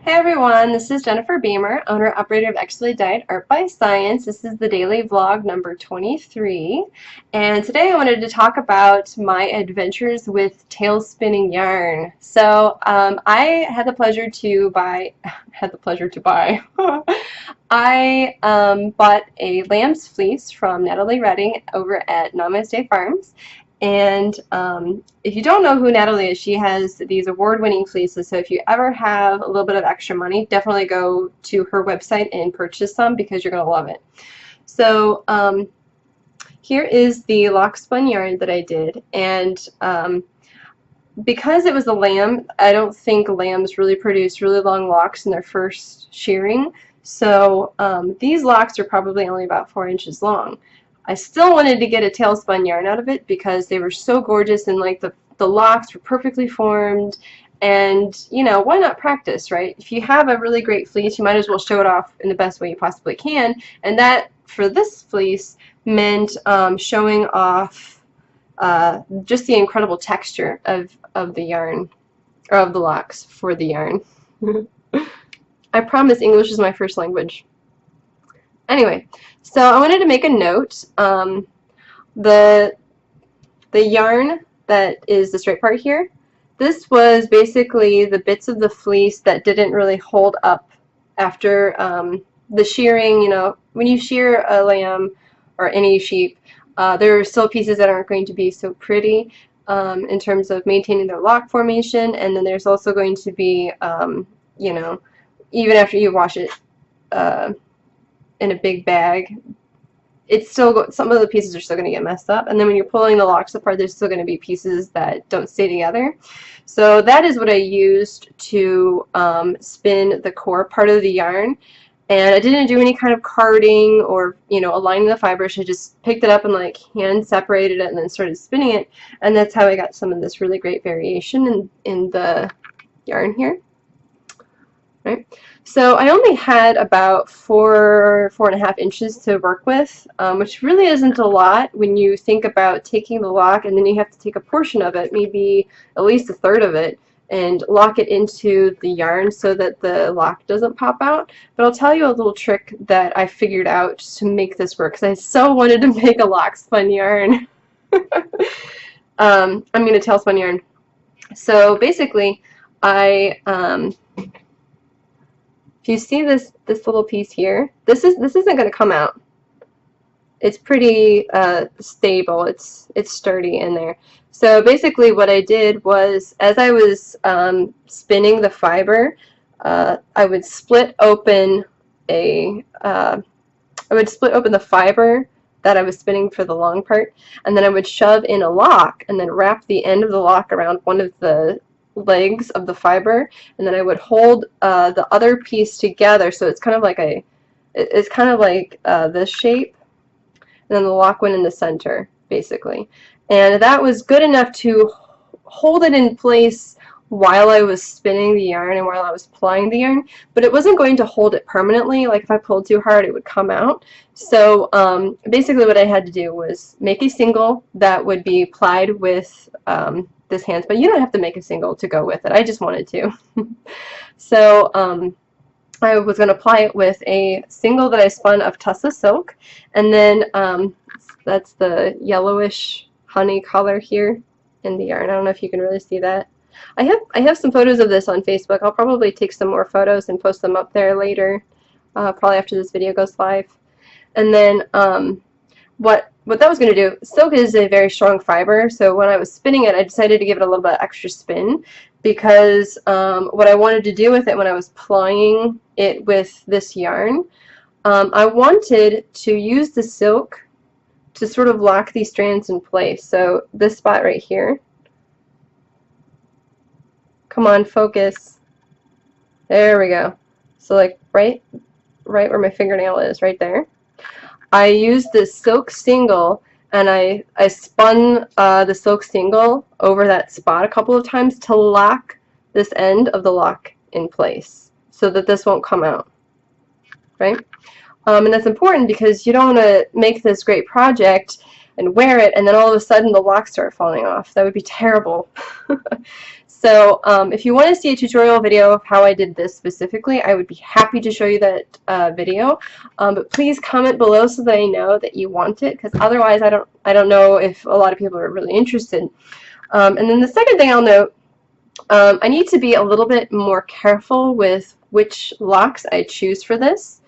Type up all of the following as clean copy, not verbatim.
Hey everyone, this is Jennifer Beamer, owner operator of Actually Diet Art by Science. This is the daily vlog number 23, and today I wanted to talk about my adventures with tail spinning yarn. So I had the pleasure to buy, I bought a lamb's fleece from Natalie Redding over at Namaste Farms. And if you don't know who Natalie is, she has these award-winning fleeces. So if you ever have a little bit of extra money, definitely go to her website and purchase some because you're going to love it. So here is the lock spun yarn that I did. And because it was a lamb, I don't think lambs really produce really long locks in their first shearing. So these locks are probably only about 4 inches long. I still wanted to get a tail spun yarn out of it because they were so gorgeous and like the locks were perfectly formed, and you know, why not practice, right? If you have a really great fleece, you might as well show it off in the best way you possibly can, and that for this fleece meant showing off just the incredible texture of the yarn, or of the locks for the yarn. I promise English is my first language. Anyway, so I wanted to make a note. The yarn that is the straight part here, this was basically the bits of the fleece that didn't really hold up after the shearing. You know, when you shear a lamb or any sheep, there are still pieces that aren't going to be so pretty in terms of maintaining their lock formation, and then there's also going to be, you know, even after you wash it in a big bag, it's still some of the pieces are still going to get messed up, and then when you're pulling the locks apart, there's still going to be pieces that don't stay together. So that is what I used to spin the core part of the yarn, and I didn't do any kind of carding or, you know, aligning the fibers. I just picked it up and like hand separated it and then started spinning it, and that's how I got some of this really great variation in the yarn here. Right. So I only had about 4.5 inches to work with, which really isn't a lot when you think about taking the lock and then you have to take a portion of it, maybe at least a third of it, and lock it into the yarn so that the lock doesn't pop out. But I'll tell you a little trick that I figured out to make this work, because I so wanted to make a lock spun yarn. I mean a tail spun yarn. So basically I if you see this little piece here, this isn't going to come out. It's pretty stable. It's sturdy in there. So basically, what I did was, as I was spinning the fiber, I would split open the fiber that I was spinning for the long part, and then I would shove in a lock, and then wrap the end of the lock around one of the legs of the fiber, and then I would hold the other piece together, so it's kind of like this shape, and then the lock went in the center basically, and that was good enough to hold it in place while I was spinning the yarn and while I was plying the yarn, but it wasn't going to hold it permanently. Like if I pulled too hard, it would come out. So basically what I had to do was make a single that would be plied with this handspun. You don't have to make a single to go with it. I just wanted to. So I was going to apply it with a single that I spun of Tussa silk, and then that's the yellowish honey color here in the yarn. I don't know if you can really see that. I have some photos of this on Facebook. I'll probably take some more photos and post them up there later, probably after this video goes live. And then what that was going to do, silk is a very strong fiber, so when I was spinning it, I decided to give it a little bit of extra spin, because what I wanted to do with it when I was plying it with this yarn, I wanted to use the silk to sort of lock these strands in place. So this spot right here, come on, focus, there we go. So like right where my fingernail is, right there, I used this silk single, and I spun the silk single over that spot a couple of times to lock this end of the lock in place so that this won't come out, right? And that's important because you don't want to make this great project and wear it and then all of a sudden the locks start falling off. That would be terrible. So if you want to see a tutorial video of how I did this specifically, I would be happy to show you that video. But please comment below so that I know that you want it, because otherwise I don't know if a lot of people are really interested. And then the second thing I'll note, I need to be a little bit more careful with which locks I choose for this.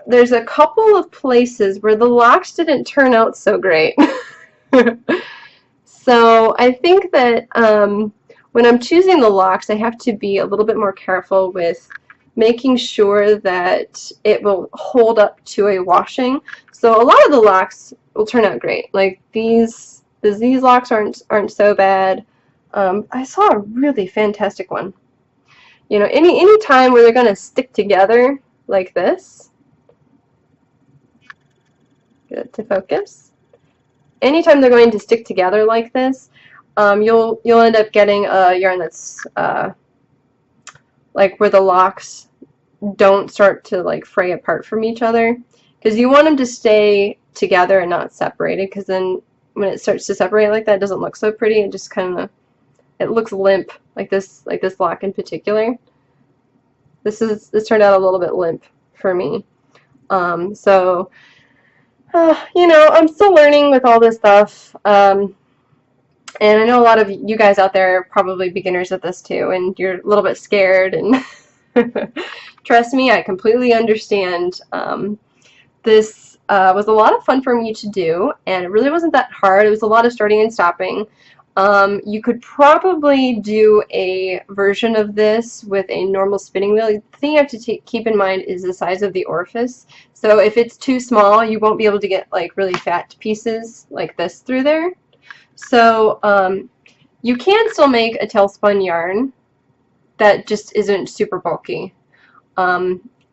There's a couple of places where the locks didn't turn out so great. So I think that when I'm choosing the locks, I have to be a little bit more careful with making sure that it will hold up to a washing. So a lot of the locks will turn out great. Like these locks aren't so bad. I saw a really fantastic one. You know, any time where they're going to stick together like this. Get it to focus. Anytime they're going to stick together like this, you'll end up getting a yarn that's like where the locks don't start to like fray apart from each other, because you want them to stay together and not separated, because then when it starts to separate like that, it doesn't look so pretty. It just kind of, it looks limp, like this lock in particular. This turned out a little bit limp for me. So you know, I'm still learning with all this stuff, and I know a lot of you guys out there are probably beginners at this too, and you're a little bit scared, and trust me, I completely understand. This was a lot of fun for me to do, and it really wasn't that hard. It was a lot of starting and stopping. You could probably do a version of this with a normal spinning wheel. The thing you have to keep in mind is the size of the orifice. So if it's too small, you won't be able to get like really fat pieces like this through there. So you can still make a tail spun yarn that just isn't super bulky.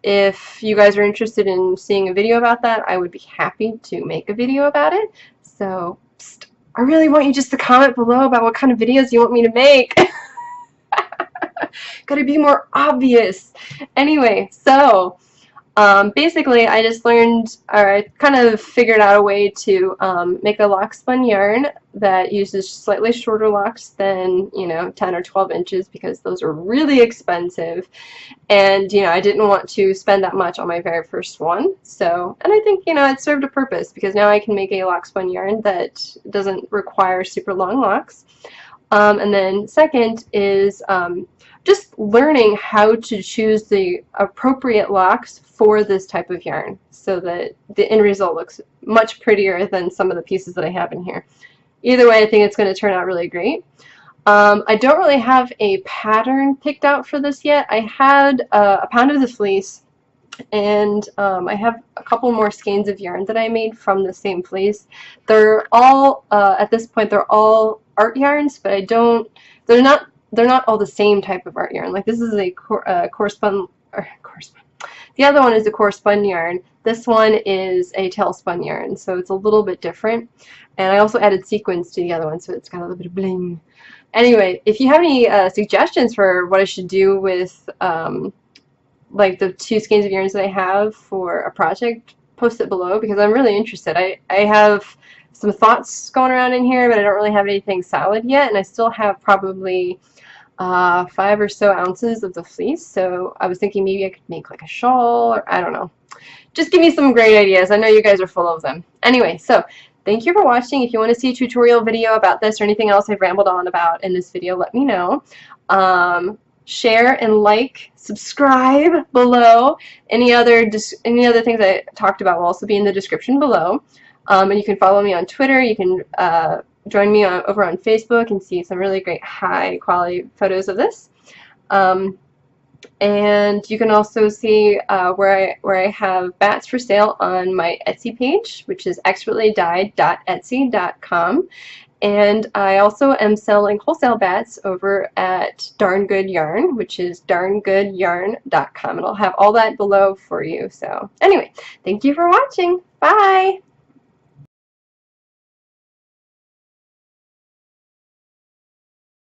If you guys are interested in seeing a video about that, I would be happy to make a video about it. So I really want you just to comment below about what kind of videos you want me to make. Gotta be more obvious. Anyway, so basically I just learned, or I kind of figured out a way to make a lock spun yarn that uses slightly shorter locks than, you know, 10 or 12 inches, because those are really expensive, and you know, I didn't want to spend that much on my very first one. So, and I think, you know, it served a purpose, because now I can make a lock spun yarn that doesn't require super long locks. And then second is just learning how to choose the appropriate locks for this type of yarn, so that the end result looks much prettier than some of the pieces that I have in here. Either way, I think it's going to turn out really great. I don't really have a pattern picked out for this yet. I had a pound of the fleece, and I have a couple more skeins of yarn that I made from the same fleece. They're all, at this point, they're all art yarns, but they're not all the same type of art yarn. Like this is a core spun. The other one is a core spun yarn. This one is a tail spun yarn, so it's a little bit different. And I also added sequins to the other one, so it's got a little bit of bling. Anyway, if you have any suggestions for what I should do with like the 2 skeins of yarns that I have for a project, post it below, because I'm really interested. I have some thoughts going around in here, but I don't really have anything solid yet, and I still have probably 5 or so ounces of the fleece, so I was thinking maybe I could make like a shawl, or I don't know. Just give me some great ideas. I know you guys are full of them. Anyway, so thank you for watching. If you want to see a tutorial video about this or anything else I've rambled on about in this video, let me know. Share and like, subscribe below. Any other things I talked about will also be in the description below. And you can follow me on Twitter. You can join me over on Facebook and see some really great high quality photos of this. And you can also see where I have bats for sale on my Etsy page, which is expertlydyed.etsy.com. And I also am selling wholesale bats over at Darn Good Yarn, which is darngoodyarn.com. And I'll have all that below for you. So anyway, thank you for watching. Bye!